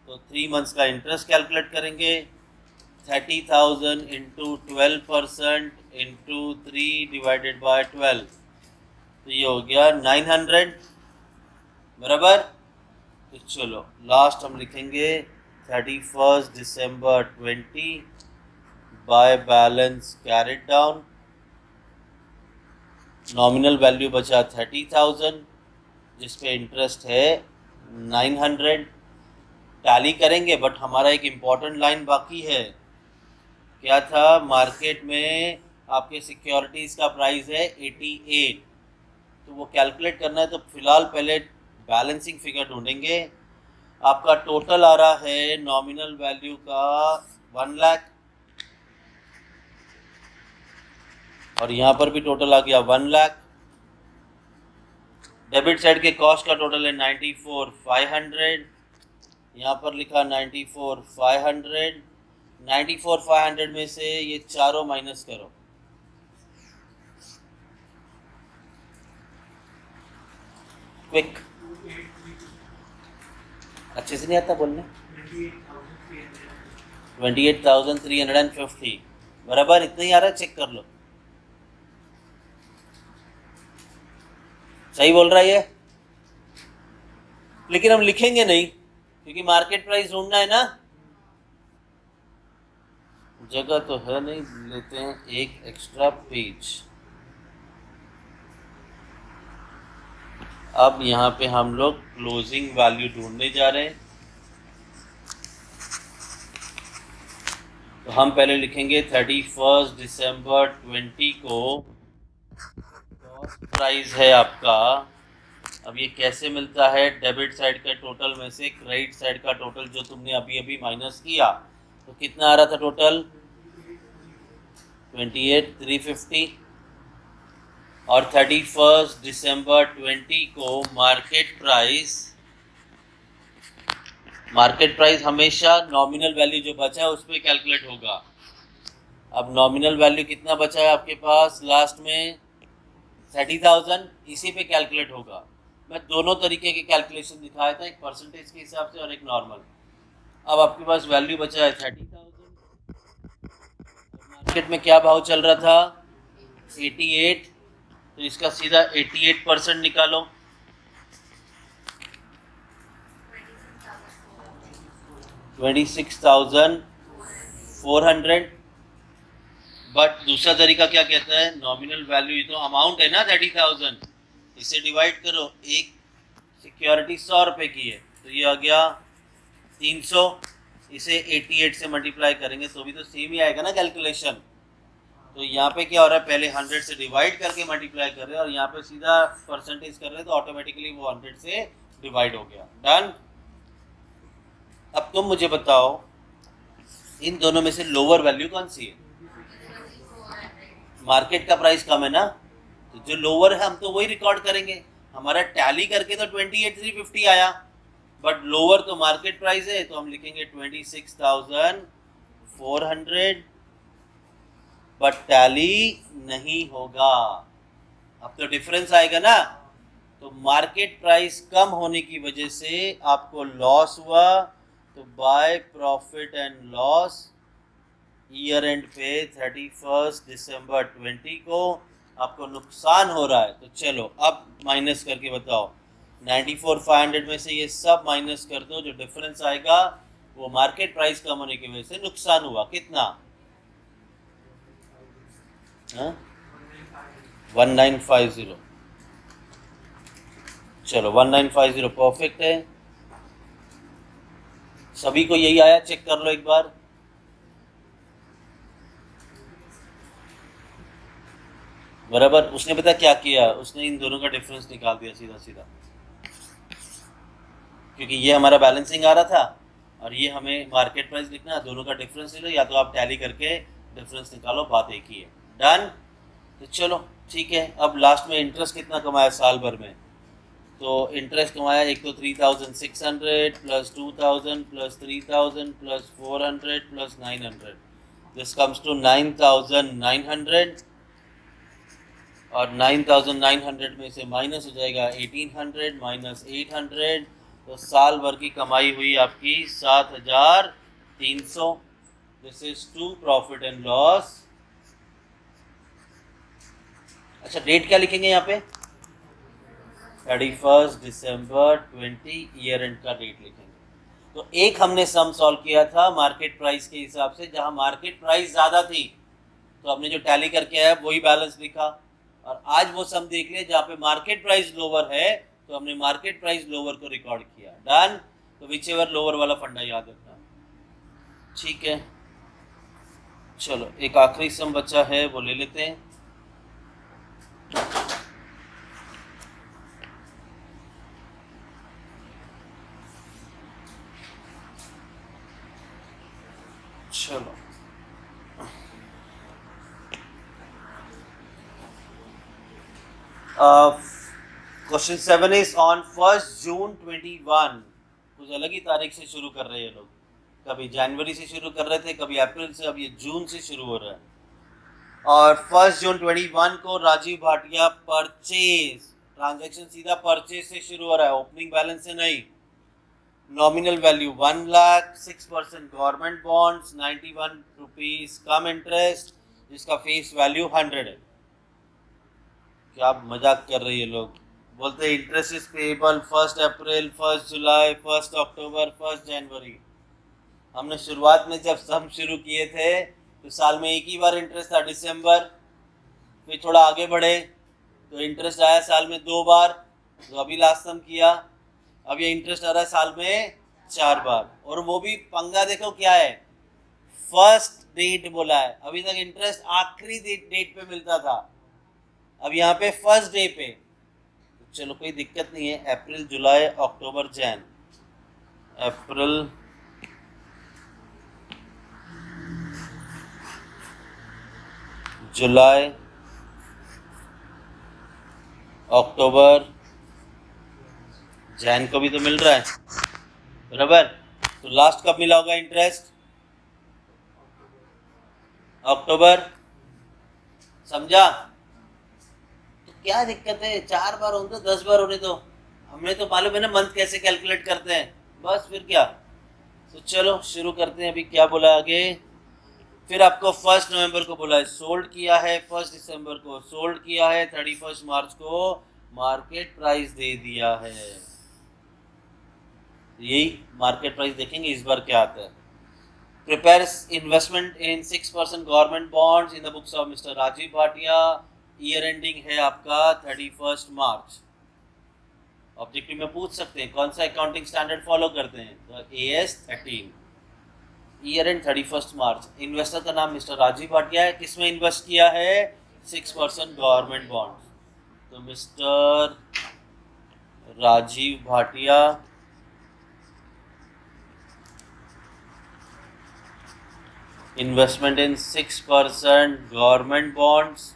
तो 3 मंथ्स का इंटरेस्ट कैलकुलेट करेंगे। 30,000 इंटू 12% इंटू 3 डिवाइडेड बाय 12, तो ये हो गया 900, बराबर। तो चलो लास्ट हम लिखेंगे 31 दिसंबर 20 by balance carried down. Nominal value बचा 30,000, जिस पे इंटरेस्ट है 900। टैली करेंगे, बट हमारा एक इम्पॉर्टेंट लाइन बाकी है। क्या था? मार्केट में आपके सिक्योरिटीज़ का प्राइस है 88, तो वो कैलकुलेट करना है। तो फिलहाल पहले बैलेंसिंग फिगर ढूंढेंगे। आपका टोटल आ रहा है नॉमिनल वैल्यू का 1 लाख, और यहाँ पर भी टोटल आ गया 1 लाख। डेबिट साइड के कॉस्ट का टोटल है 94,500, यहाँ पर लिखा 94,500। 94,500 में से ये चारों माइनस करो, क्विक। अच्छे से नहीं आता बोलने। 28,350, बराबर इतना ही आ रहा है, चेक कर लो। सही बोल रहा है ये, लेकिन हम लिखेंगे नहीं क्योंकि मार्केट प्राइस ढूंढना है ना। जगह तो है नहीं, लेते हैं एक एक्स्ट्रा पेज। अब यहाँ पे हम लोग क्लोजिंग वैल्यू ढूंढने जा रहे हैं। तो हम पहले लिखेंगे 31 दिसंबर 20 को कॉस्ट प्राइस है आपका। अब ये कैसे मिलता है? डेबिट साइड का टोटल में से क्रेडिट साइड का टोटल जो तुमने अभी अभी माइनस किया, तो कितना आ रहा था टोटल? 28,350। और 31 दिसंबर 20 को मार्केट प्राइस हमेशा नॉमिनल वैल्यू जो बचा है उस पर कैलकुलेट होगा। अब नॉमिनल वैल्यू कितना बचा है आपके पास लास्ट में? 30,000, इसी पे कैलकुलेट होगा। मैं दोनों तरीके के कैलकुलेशन दिखाया था, एक परसेंटेज के हिसाब से और एक नॉर्मल। अब आपके पास वैल्यू बचा है 30,000। मार्केट में क्या भाव चल रहा था? 88, तो इसका सीधा 88% निकालो। 26,400। बट दूसरा तरीका क्या कहता है? नॉमिनल वैल्यू, ये तो अमाउंट है ना 30,000, इसे डिवाइड करो। एक सिक्योरिटी 100 रुपये की है, तो ये आ गया 300। इसे 88 से मल्टीप्लाई करेंगे तो भी तो सेम ही आएगा ना कैलकुलेशन। तो यहाँ पे क्या हो रहा है? पहले 100 से डिवाइड करके मल्टीप्लाई कर रहे हैं, और यहाँ पे सीधा परसेंटेज कर रहे हैं, तो ऑटोमेटिकली वो 100 से डिवाइड हो गया। डन। अब तुम मुझे बताओ इन दोनों में से लोअर वैल्यू कौन सी है? मार्केट का प्राइस कम है ना, तो जो लोअर है हम तो वही रिकॉर्ड करेंगे। हमारा टैली करके तो 28,350 आया, बट लोअर तो मार्केट प्राइस है, तो हम लिखेंगे 26,400, बट टैली नहीं होगा। अब तो डिफरेंस आएगा ना, तो मार्केट प्राइस कम होने की वजह से आपको लॉस हुआ, तो by profit and loss year and पे 31 दिसंबर 20 को आपको नुकसान हो रहा है। तो चलो अब माइनस करके बताओ, 94,500 में से ये सब माइनस कर दो, जो डिफरेंस आएगा वो मार्केट प्राइस कम होने की वजह से नुकसान हुआ। कितना? 1950। चलो 1950 परफेक्ट है। सभी को यही आया? चेक कर लो एक बार। बराबर। उसने पता क्या किया, उसने इन दोनों का डिफरेंस निकाल दिया सीधा सीधा, क्योंकि ये हमारा बैलेंसिंग आ रहा था और ये हमें मार्केट प्राइस लिखना, दोनों का डिफरेंस ले लो, या तो आप टैली करके डिफरेंस निकालो, बात एक ही है। डन। तो चलो ठीक है। अब लास्ट में इंटरेस्ट कितना कमाया साल भर में? तो इंटरेस्ट कमाया एक तो 3,600 plus 2,000 plus 3,000 plus 400 plus 900, this comes to 9,900, और 9,900 में से माइनस हो जाएगा 1,800 माइनस 800, तो साल भर की कमाई हुई आपकी 7,300। This is to profit and loss. अच्छा, डेट क्या लिखेंगे यहाँ पे? 31 दिसंबर 20 ईयर एंड का डेट लिखेंगे। तो एक हमने सम सॉल्व किया था मार्केट प्राइस के हिसाब से, जहां मार्केट प्राइस ज़्यादा थी तो हमने जो टैली करके आया वही बैलेंस लिखा, और आज वो सम देख लिया जहाँ पे मार्केट प्राइस लोअर है तो हमने मार्केट प्राइस लोअर को रिकॉर्ड किया। डन। तो विच एवर लोअर वाला फंडा याद रखना। ठीक है, चलो एक आखिरी सम बचा है, वो ले लेते हैं। चलो क्वेश्चन 7 इज ऑन 1 जून 21। कुछ अलग ही तारीख से शुरू कर रहे हैं लोग, कभी जनवरी से शुरू कर रहे थे, कभी अप्रैल से, अब ये जून से शुरू हो रहा है। और 1 जून 21 को राजीव भाटिया परचेज, ट्रांजैक्शन सीधा परचेज से शुरू हो रहा है, ओपनिंग बैलेंस से नहीं। Nominal value 1 lakh, 6% government bonds, 91 rupees cum interest, जिसका फेस वैल्यू 100 है। क्या मजाक कर रही है लोग? बोलते हैं इंटरेस्ट इज पेएबल 1 अप्रैल, 1 जुलाई, 1 अक्टूबर, 1 जनवरी। हमने शुरुआत में जब सम शुरू किए थे तो साल में एक ही बार इंटरेस्ट था, दिसंबर। फिर थोड़ा आगे बढ़े तो इंटरेस्ट आया साल में 2 बार, तो अभी लास्ट सम किया। अब ये इंटरेस्ट आ रहा है साल में 4 बार, और वो भी पंगा देखो क्या है, फर्स्ट डेट बोला है। अभी तक इंटरेस्ट आखिरी डेट पे मिलता था, अब यहाँ पे फर्स्ट डे पे। तो चलो कोई दिक्कत नहीं है, अप्रैल जुलाई अक्टूबर जैन, अप्रैल जुलाई अक्टूबर जैन को भी तो मिल रहा है, बराबर। तो लास्ट कब मिला होगा इंटरेस्ट? अक्टूबर। समझा? तो क्या दिक्कत है, 4 बार होने तो 10 बार होने दो, हमें तो मालूम है ना मंथ कैसे कैलकुलेट करते हैं, बस फिर क्या। तो चलो शुरू करते हैं। अभी क्या बोला आगे? फिर आपको 1 नवंबर को बोला है सोल्ड किया है, 1 दिसंबर को सोल्ड किया है, 31 मार्च को मार्केट प्राइस दे दिया है। यही मार्केट प्राइस देखेंगे इस बार क्या आता है। Prepare investment in 6% government bonds in the books of Mister Rajiv Bhatia. Year ending है आपका 31 मार्च। ऑब्जेक्टिव में पूछ सकते हैं कौन सा अकाउंटिंग स्टैंडर्ड फॉलो करते हैं, तो AS 13। Year and 31 March. Investor का नाम मिस्टर राजीव भाटिया है। किसमें इन्वेस्ट किया है? 6% गवर्नमेंट बॉन्ड। तो Mister Rajiv Bhatia investment in 6% government bonds,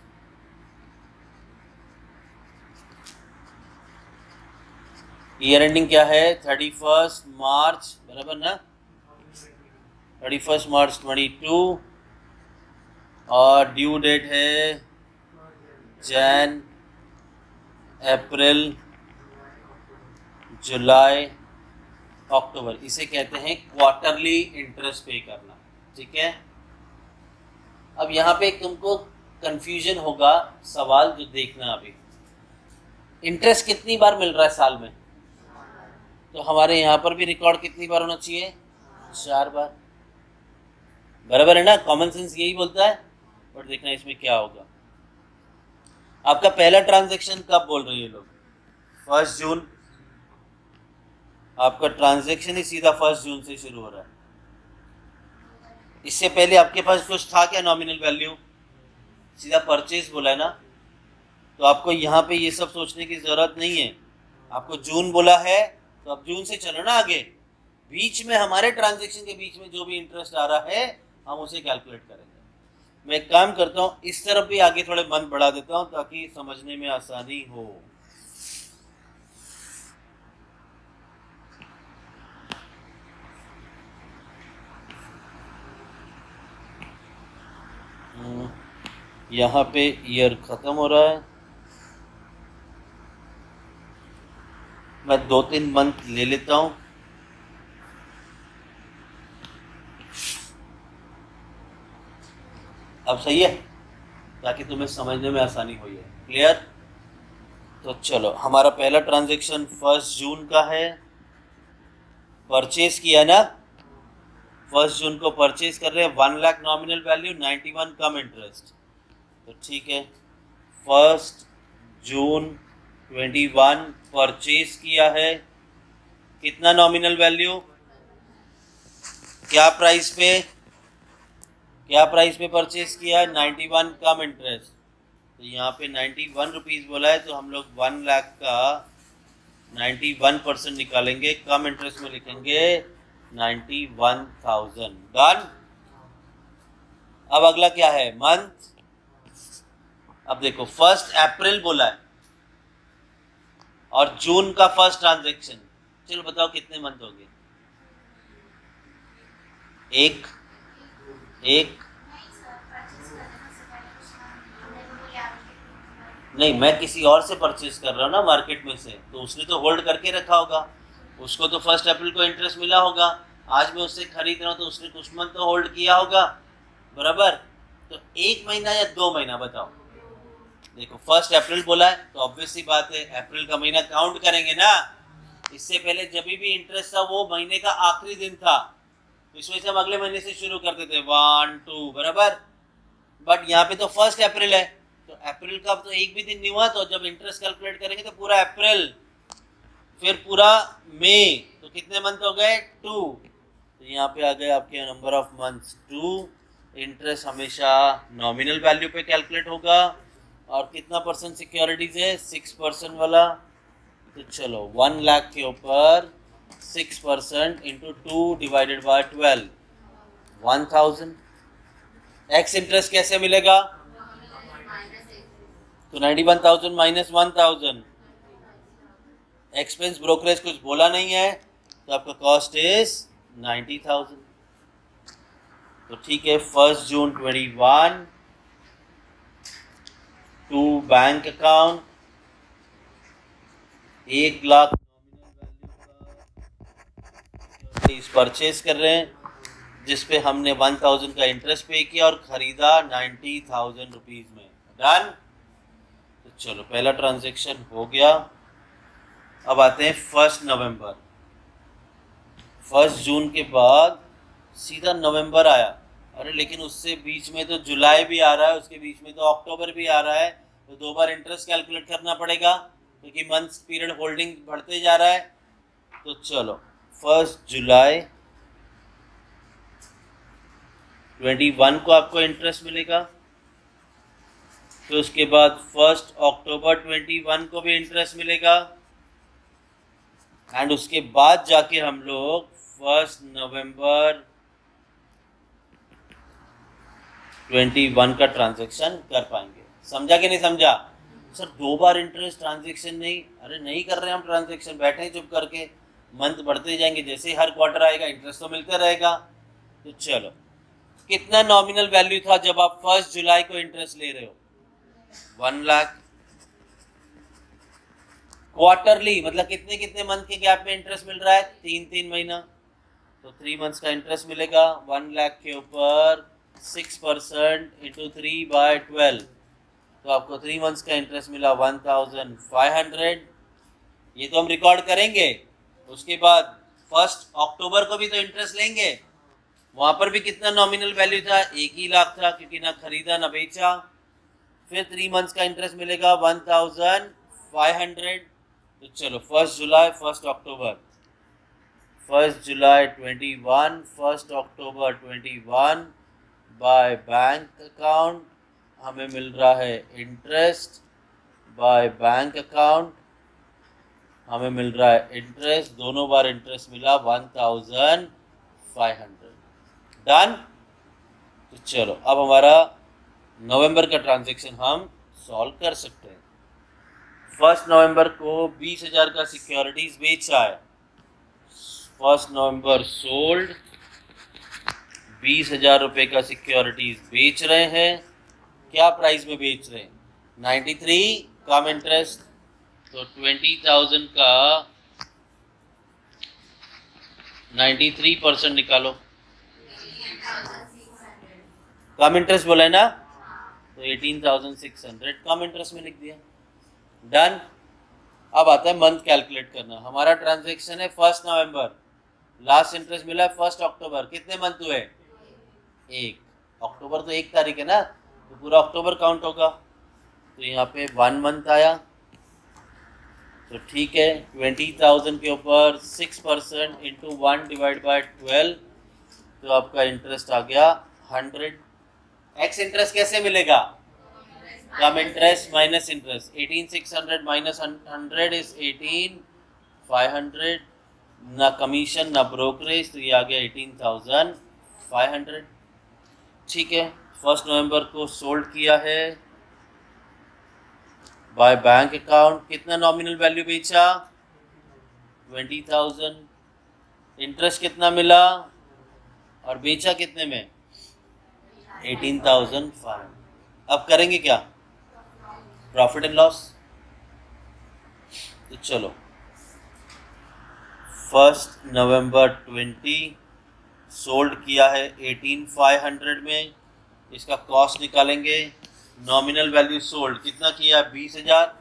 year ending क्या है 31 मार्च, बराबर ना, 31 मार्च 22, और ड्यू डेट है जैन, अप्रैल, जुलाई, अक्टूबर। इसे कहते हैं क्वार्टरली इंटरेस्ट पे करना, ठीक है। अब यहाँ पे तुमको कंफ्यूजन होगा, सवाल जो देखना अभी, इंटरेस्ट कितनी बार मिल रहा है साल में, तो हमारे यहाँ पर भी रिकॉर्ड कितनी बार होना चाहिए, 4 बार, बराबर है ना, कॉमन सेंस यही बोलता है। बट देखना इसमें क्या होगा। आपका पहला ट्रांजैक्शन कब बोल रहे हैं लोग, 1 जून, आपका ट्रांजैक्शन ही सीधा 1 जून से शुरू हो रहा है। इससे पहले आपके पास कुछ था क्या नॉमिनल वैल्यू, सीधा परचेज बोला है ना, तो आपको यहाँ पे ये सब सोचने की जरूरत नहीं है। आपको जून बोला है तो अब जून से चलो ना आगे, बीच में हमारे ट्रांजैक्शन के बीच में जो भी इंटरेस्ट आ रहा है हम उसे कैलकुलेट करेंगे। मैं एक काम करता हूँ, इस तरफ भी आगे थोड़े मन बढ़ा देता हूँ ताकि समझने में आसानी हो। यहाँ पे ईयर खत्म हो रहा है, मैं 2-3 मंथ ले लेता हूँ। अब सही है, ताकि तुम्हें समझने में आसानी हो। क्लियर। तो चलो, हमारा पहला ट्रांजैक्शन 1 जून का है, परचेज किया ना, 1 जून को परचेज कर रहे हैं, 1 लाख नॉमिनल वैल्यू, 91 कम इंटरेस्ट, तो ठीक है। 1 जून 21 परचेज किया है, कितना नॉमिनल वैल्यू, क्या प्राइस पे परचेज किया है, 91 कम इंटरेस्ट, तो यहाँ पे 91 रुपीज़ बोला है, तो हम लोग 1 लाख का 91% निकालेंगे, कम इंटरेस्ट में लिखेंगे 91,000। डन। अब अगला क्या है, मंथ। अब देखो 1 अप्रैल बोला है और जून का फर्स्ट ट्रांजैक्शन, चलो बताओ कितने मंथ हो गए, एक। नहीं, मैं किसी और से परचेज कर रहा हूँ ना मार्केट में से, तो उसने तो होल्ड करके रखा होगा, उसको तो 1 अप्रैल को इंटरेस्ट मिला होगा, आज मैं उससे खरीद रहा हूँ तो उसने कुछ मंथ तो होल्ड किया होगा, बराबर। तो 1 महीना या 2 महीना बताओ। देखो 1 अप्रैल बोला है तो ऑब्वियस सी बात है अप्रैल का महीना काउंट करेंगे ना। इससे पहले जब भी इंटरेस्ट था वो महीने का आखिरी दिन था, इस वजह से हम अगले महीने से शुरू करते थे 1, 2, बराबर। बट यहाँ पे तो 1 अप्रैल है, तो अप्रैल का तो एक भी दिन नहीं हुआ, तो जब इंटरेस्ट कैलकुलेट करेंगे तो पूरा अप्रैल, फिर पूरा मई, तो कितने मंथ हो गए, 2। तो यहाँ पे आ गए आपके नंबर ऑफ मंथ्स 2। इंटरेस्ट हमेशा नॉमिनल वैल्यू पे कैलकुलेट होगा, और कितना परसेंट सिक्योरिटीज है, 6% वाला। तो चलो 1 लाख के ऊपर 6% into 2 divided by 12, 1000। X interest कैसे मिलेगा, तो 91,000 माइनस 1000, एक्सपेंस ब्रोकरेज कुछ बोला नहीं है, तो आपका कॉस्ट इज 90,000। तो ठीक है, 1 जून 21 to bank account, 1 lakh purchase कर रहे हैं, जिसपे हमने 1000 का इंटरेस्ट पे किया और खरीदा 90,000 रुपीज में। डन। तो चलो पहला ट्रांजैक्शन हो गया। अब आते हैं 1 नवंबर। 1 जून के बाद सीधा नवंबर आया, अरे लेकिन उससे बीच में तो जुलाई भी आ रहा है, उसके बीच में तो अक्टूबर भी आ रहा है, तो 2 बार इंटरेस्ट कैलकुलेट करना पड़ेगा क्योंकि मंथ्स पीरियड होल्डिंग बढ़ते जा रहा है। तो चलो 1 जुलाई 21 को आपको इंटरेस्ट मिलेगा, तो उसके बाद 1 अक्टूबर 21 को भी इंटरेस्ट मिलेगा, एंड उसके बाद जाके हम लोग 1 नवंबर 21 का ट्रांजैक्शन कर पाएंगे। समझा कि नहीं समझा? सर 2 बार इंटरेस्ट ट्रांजैक्शन नहीं, अरे नहीं कर रहे हम ट्रांजैक्शन, बैठे हैं चुप करके, मंथ बढ़ते जाएंगे, जैसे ही हर क्वार्टर आएगा इंटरेस्ट तो मिलता रहेगा। तो चलो, कितना नॉमिनल वैल्यू था जब आप 1 जुलाई को इंटरेस्ट ले रहे हो? 1 लाख। क्वार्टरली मतलब कितने कितने मंथ के गैप में इंटरेस्ट मिल रहा है? 3 महीना, तो 3 मंथ्स का इंटरेस्ट मिलेगा 1 लाख के ऊपर 6% इंटू 3/12, तो आपको 3 मंथ्स का इंटरेस्ट मिला 1500। ये तो हम रिकॉर्ड करेंगे। उसके बाद 1 अक्टूबर को भी तो इंटरेस्ट लेंगे, वहां पर भी कितना नॉमिनल वैल्यू था? 1 ही लाख था, क्योंकि ना खरीदा ना बेचा। फिर 3 मंथ्स का इंटरेस्ट मिलेगा 1500। तो चलो 1 जुलाई 1 अक्टूबर, 1 जुलाई 21, 1 अक्टूबर 21 बाय बैंक अकाउंट हमें मिल रहा है इंटरेस्ट, बाय बैंक अकाउंट हमें मिल रहा है इंटरेस्ट, दोनों बार इंटरेस्ट मिला 1500। डन। तो चलो अब हमारा नवंबर का ट्रांजैक्शन हम सॉल्व कर सकते हैं। 1 नवंबर को 20,000 का सिक्योरिटीज बेचा है। 1 नवंबर सोल्ड, 20,000 रुपये का सिक्योरिटीज बेच रहे हैं। क्या प्राइस में बेच रहे हैं? 93 कम इंटरेस्ट, तो 20,000 का 93% निकालो। कम इंटरेस्ट बोला है ना, तो 18,600 कम इंटरेस्ट में लिख दिया। डन। अब आता है मंथ कैलकुलेट करना। हमारा ट्रांजैक्शन है 1 नवंबर, लास्ट इंटरेस्ट मिला है 1 अक्टूबर, कितने मंथ हुए? 1। अक्टूबर तो 1 तारीख है ना, तो पूरा अक्टूबर काउंट होगा, तो यहाँ पे 1 मंथ आया। तो ठीक है, 20,000 के ऊपर 6% इंटू 1/12, तो आपका इंटरेस्ट आ गया 100। एक्स इंटरेस्ट कैसे मिलेगा? Cum interest minus interest, 18,600 minus 100 is 18,500। ना कमीशन ना ब्रोकरेज, तो ये आ गया 18,500। ठीक है, 1 नवंबर को सोल्ड किया है बाय बैंक अकाउंट। कितना नॉमिनल वैल्यू बेचा? 20,000। इंटरेस्ट कितना मिला और बेचा कितने में? 18,500। अब करेंगे क्या? Profit and loss. तो चलो 1 नवंबर 20 सोल्ड किया है 18,500 में, इसका कॉस्ट निकालेंगे। नॉमिनल वैल्यू सोल्ड कितना किया? 20,000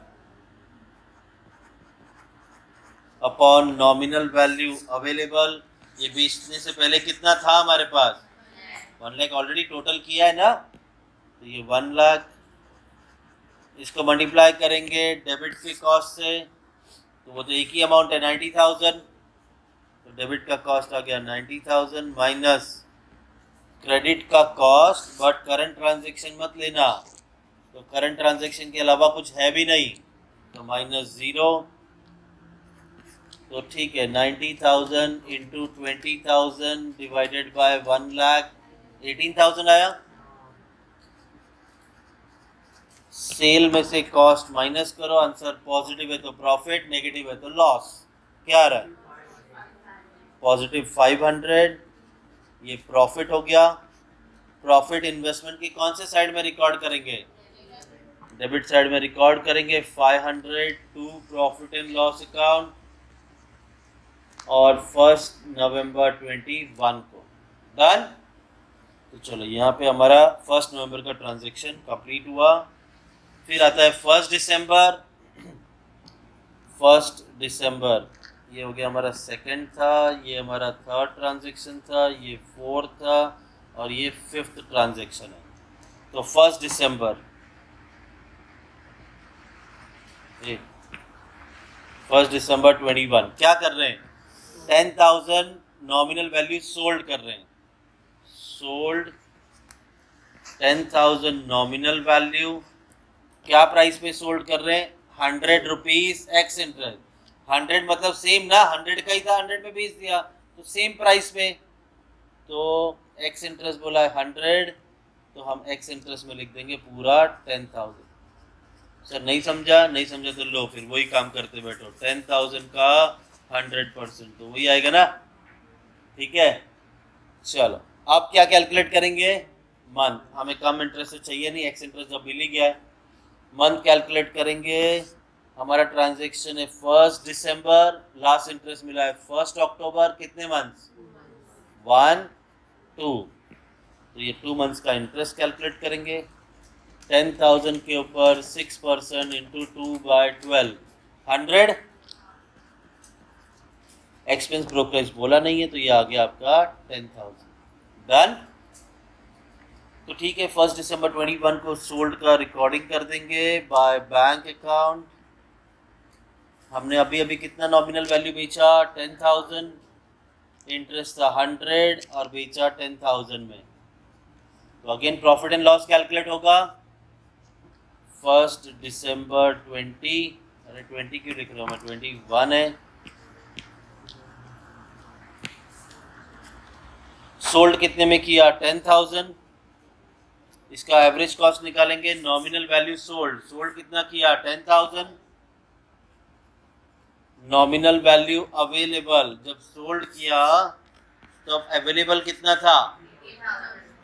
अपॉन नॉमिनल वैल्यू अवेलेबल। ये बेचने से पहले कितना था हमारे पास? 1 लाख ऑलरेडी टोटल किया है ना, तो ये 1 लाख। इसको मल्टीप्लाई करेंगे डेबिट के कॉस्ट से, तो वो तो एक ही अमाउंट है 90,000, तो डेबिट का कॉस्ट आ गया 90,000 माइनस क्रेडिट का कॉस्ट, बट करंट ट्रांजैक्शन मत लेना, तो करंट ट्रांजैक्शन के अलावा कुछ है भी नहीं, तो -0। तो ठीक है, 90,000 इंटू 20,000 डिवाइडेड बाय 1 लाख, 18,000 आया। सेल में से कॉस्ट माइनस करो, आंसर पॉजिटिव है तो प्रॉफिट, नेगेटिव है तो लॉस। क्या आ रहा है? पॉजिटिव 500, ये प्रॉफिट हो गया। प्रॉफिट इन्वेस्टमेंट की कौन से साइड में रिकॉर्ड करेंगे? डेबिट साइड में रिकॉर्ड करेंगे 500 to profit and loss account, और 1 नवंबर 21 को। डन। तो चलो यहाँ पे हमारा 1 नवंबर का ट्रांजैक्शन कंप्लीट हुआ। फिर आता है 1 दिसंबर। 1 दिसंबर ये हो गया हमारा सेकंड था, ये हमारा थर्ड ट्रांजैक्शन था, ये फोर्थ था, और ये 5th ट्रांजैक्शन है। तो 1 दिसंबर 1 दिसंबर 21 क्या कर रहे हैं? 10,000 नॉमिनल वैल्यू सोल्ड कर रहे हैं। सोल्ड 10,000 नॉमिनल वैल्यू, क्या प्राइस पे सोल्ड कर रहे हैं? 100 रुपीज एक्स इंटरेस्ट। 100 मतलब सेम ना, 100 का ही था, 100 में बेच दिया, तो सेम प्राइस पे। तो एक्स इंटरेस्ट बोला है 100 तो हम एक्स इंटरेस्ट में लिख देंगे पूरा 10,000। सर नहीं समझा तो लो फिर वही काम करते बैठो, 10,000 का 100% तो वही आएगा ना, ठीक है। चलो अब क्या कैलकुलेट करेंगे, मंथ, हमें कम इंटरेस्ट तो चाहिए नहीं, एक्स इंटरेस्ट जब मिल ही गया है। मंथ कैलकुलेट करेंगे, हमारा ट्रांजेक्शन है 1 दिसंबर, लास्ट इंटरेस्ट मिला है 1 अक्टूबर, कितने मंथ्स, 1 2, तो ये 2 मंथ्स का इंटरेस्ट कैलकुलेट करेंगे। 10,000 के ऊपर 6% इंटू 2/12, 100। एक्सपेंस ब्रोकरेज बोला नहीं है तो ये आ गया आपका 10,000। डन। तो ठीक है, 1 दिसंबर 21 को सोल्ड का रिकॉर्डिंग कर देंगे बाय बैंक अकाउंट। हमने अभी अभी कितना नॉमिनल वैल्यू बेचा, 10,000, इंटरेस्ट था 100 और बेचा 10,000 में, तो again profit and loss calculate होगा। 1 दिसंबर 20, अरे 20 क्यों लिख रहा हूँ मैं, 21 है। सोल्ड कितने में किया, 10,000, इसका एवरेज कॉस्ट निकालेंगे, नॉमिनल वैल्यू सोल्ड कितना किया, 10,000, नॉमिनल वैल्यू अवेलेबल, जब सोल्ड किया तब अवेलेबल कितना था,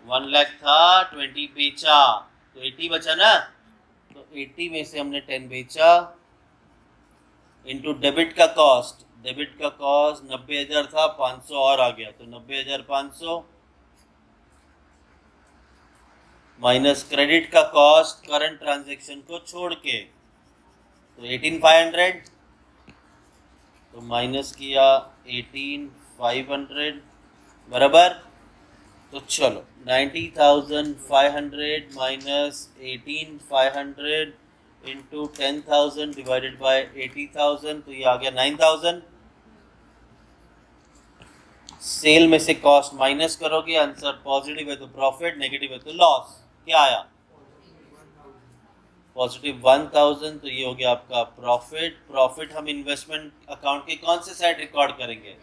1 लाख था, 20 बेचा तो 80 बचा ना, तो 80 में से हमने 10 बेचा, इनटू डेबिट का कॉस्ट 90,000 था, 500 और आ गया तो 90,500, माइनस क्रेडिट का कॉस्ट करंट ट्रांजैक्शन को छोड़ के तो 18,500, तो माइनस किया 18,500 बराबर। तो चलो 90,500 माइनस 18,500 इंटू 10,000 डिवाइडेड बाय 80,000, तो ये आ गया 9,000। सेल में से कॉस्ट माइनस करोगे, आंसर पॉजिटिव है तो प्रॉफिट, नेगेटिव है तो लॉस, क्या आया, पॉजिटिव 1,000, तो ये हो गया आपका प्रॉफिट हम इन्वेस्टमेंट अकाउंट के कौन से साइड रिकॉर्ड करेंगे,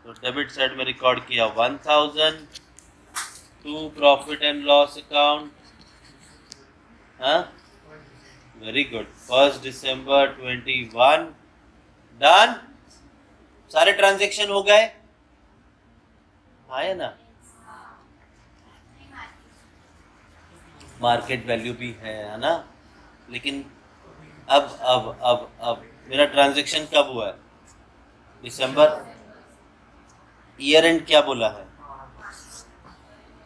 तो डेबिट साइड में रिकॉर्ड किया 1,000 to profit and loss account. हाँ वेरी गुड, 1 दिसंबर 21 डन। सारे ट्रांजेक्शन हो गए, आए ना, मार्केट वैल्यू भी है ना, लेकिन अब मेरा ट्रांजैक्शन कब हुआ है, दिसंबर, ईयर एंड क्या बोला है,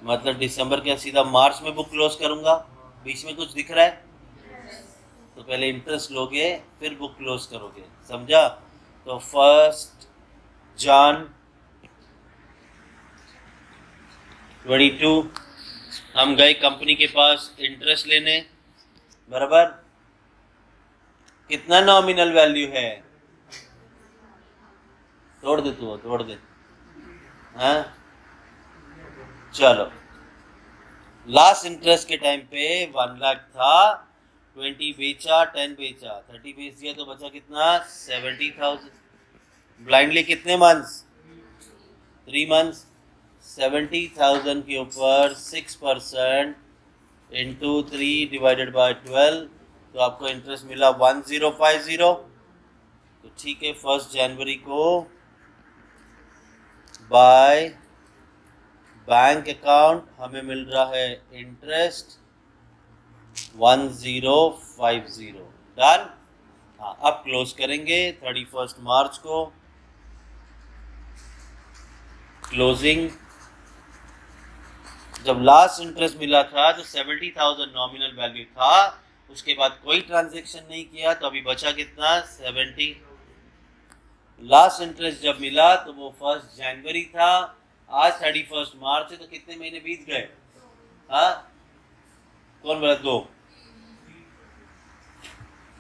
मतलब दिसंबर क्या सीधा मार्च में बुक क्लोज करूंगा, बीच में कुछ दिख रहा है, तो पहले इंटरेस्ट लोगे फिर बुक क्लोज करोगे, समझा। तो 1 जनवरी 22 हम गए कंपनी के पास इंटरेस्ट लेने, बराबर, कितना नॉमिनल वैल्यू है, तोड़ दे, हाँ चलो, लास्ट इंटरेस्ट के टाइम पे 1 लाख था, 20 बेचा, 10 बेचा, 30 बेच दिया तो बचा कितना, 70,000। ब्लाइंडली कितने मंथ्स, 3 मंथ्स, 70,000 के ऊपर 6% इंटू 3 डिवाइडेड बाय 12, तो आपको इंटरेस्ट मिला 1050। तो ठीक है, 1 जनवरी को बाय बैंक अकाउंट हमें मिल रहा है इंटरेस्ट 1050 डन। हाँ अब क्लोज करेंगे 31 मार्च को, क्लोजिंग, जब लास्ट इंटरेस्ट मिला था तो 70,000 नॉमिनल वैल्यू था, उसके बाद कोई ट्रांजैक्शन नहीं किया तो अभी बचा कितना, 70। लास्ट इंटरेस्ट जब मिला तो वो 1 जनवरी था, आज 31 मार्च है, तो कितने महीने बीत गए, हाँ कौन बोला, 2,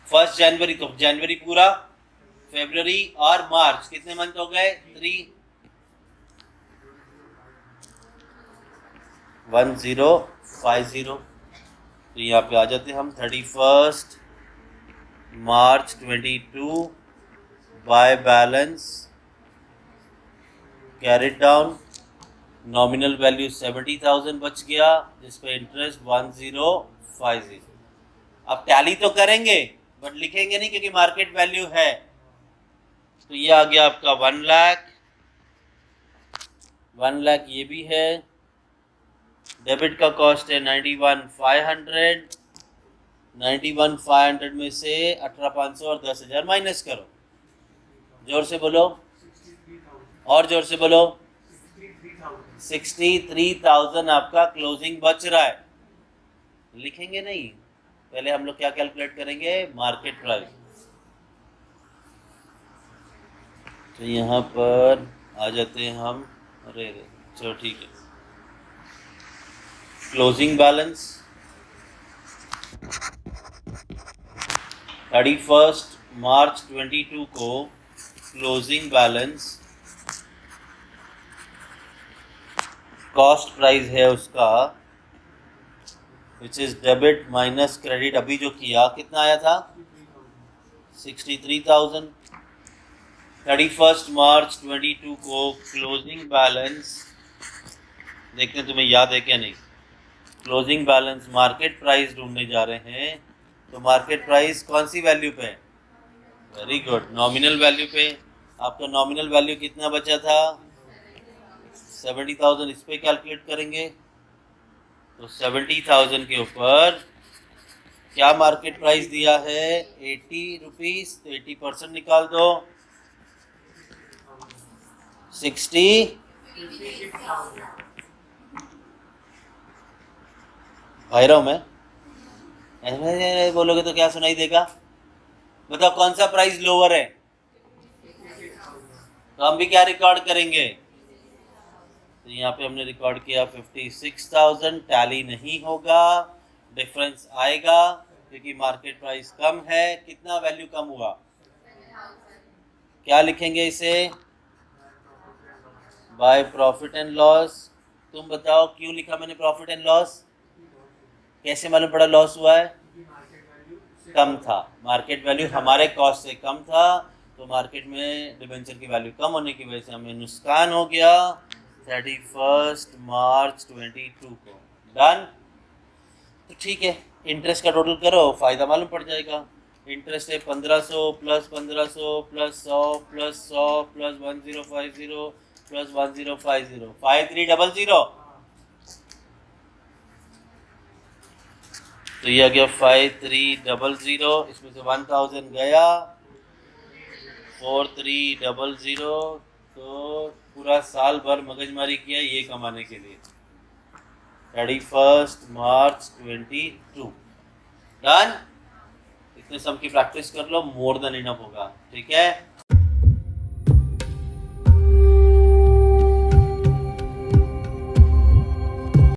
1 जनवरी तो जनवरी पूरा, फरवरी और मार्च कितने मंथ हो गए, 3, 1050। तो यहाँ पे आ जाते हम 31 मार्च 22 by balance carried down nominal value 70,000 बच गया, जिस पे इंटरेस्ट 1050। अब टैली तो करेंगे बट लिखेंगे नहीं क्योंकि मार्केट वैल्यू है। तो ये आ गया आपका 1 लाख, 1 लाख ये भी है। डेबिट का कॉस्ट है 91,500, 91,500 में से 18,500 और 10,000 माइनस करो। जोर से बोलो, और जोर से बोलो। 63,000 आपका क्लोजिंग बच रहा है। लिखेंगे नहीं, पहले हम लोग क्या कैलकुलेट करेंगे, मार्केट प्राइस। तो यहाँ पर आ जाते हैं हम, अरे चलो ठीक है। क्लोजिंग बैलेंस 31 मार्च 22 को क्लोजिंग बैलेंस, कॉस्ट प्राइस है उसका which is debit minus credit. अभी जो किया कितना आया था, 63,000। 31 मार्च 22 को क्लोजिंग बैलेंस, देखते हैं तुम्हें याद है क्या नहीं। क्लोजिंग बैलेंस मार्केट प्राइस ढूंढने जा रहे हैं, तो मार्केट प्राइस कौन सी वैल्यू पे है, वेरी गुड, नॉमिनल वैल्यू पे। आपका नॉमिनल वैल्यू कितना बचा था, 70,000। इस पे कैलकुलेट करेंगे तो 70,000 के ऊपर क्या मार्केट प्राइस दिया है, 80 रुपीज। तो 80% निकाल दो, 60। भाई रहा हूं मैं, ऐसे बोलोगे तो क्या सुनाई देगा, बताओ कौन सा प्राइस लोअर है। तो हम भी क्या रिकॉर्ड करेंगे, तो यहाँ पे हमने रिकॉर्ड किया 56,000। टैली नहीं होगा, डिफरेंस आएगा क्योंकि मार्केट प्राइस कम है। कितना वैल्यू कम हुआ, क्या लिखेंगे इसे, बाय प्रॉफिट एंड लॉस। तुम बताओ क्यों लिखा मैंने प्रॉफिट एंड लॉस, कैसे मालूम पड़ा लॉस हुआ है, कम था। मार्केट वैल्यू हमारे कॉस्ट से कम था, तो मार्केट में डिबेंचर की वैल्यू कम होने की वजह से हमें नुकसान हो गया 31 मार्च 22 को। डन। तो ठीक है, इंटरेस्ट का टोटल करो, फायदा मालूम पड़ जाएगा। इंटरेस्ट है 1500 plus 1500 plus 100 plus 100 plus 1050 plus 1050, 5300। तो ये आ गया 5300, इसमें से 1000 गया, 4300। तो पूरा साल भर मगजमारी किया ये कमाने के लिए। 31 मार्च 22। डन। इतने सब की प्रैक्टिस कर लो, मोर देन इनफ होगा, ठीक है।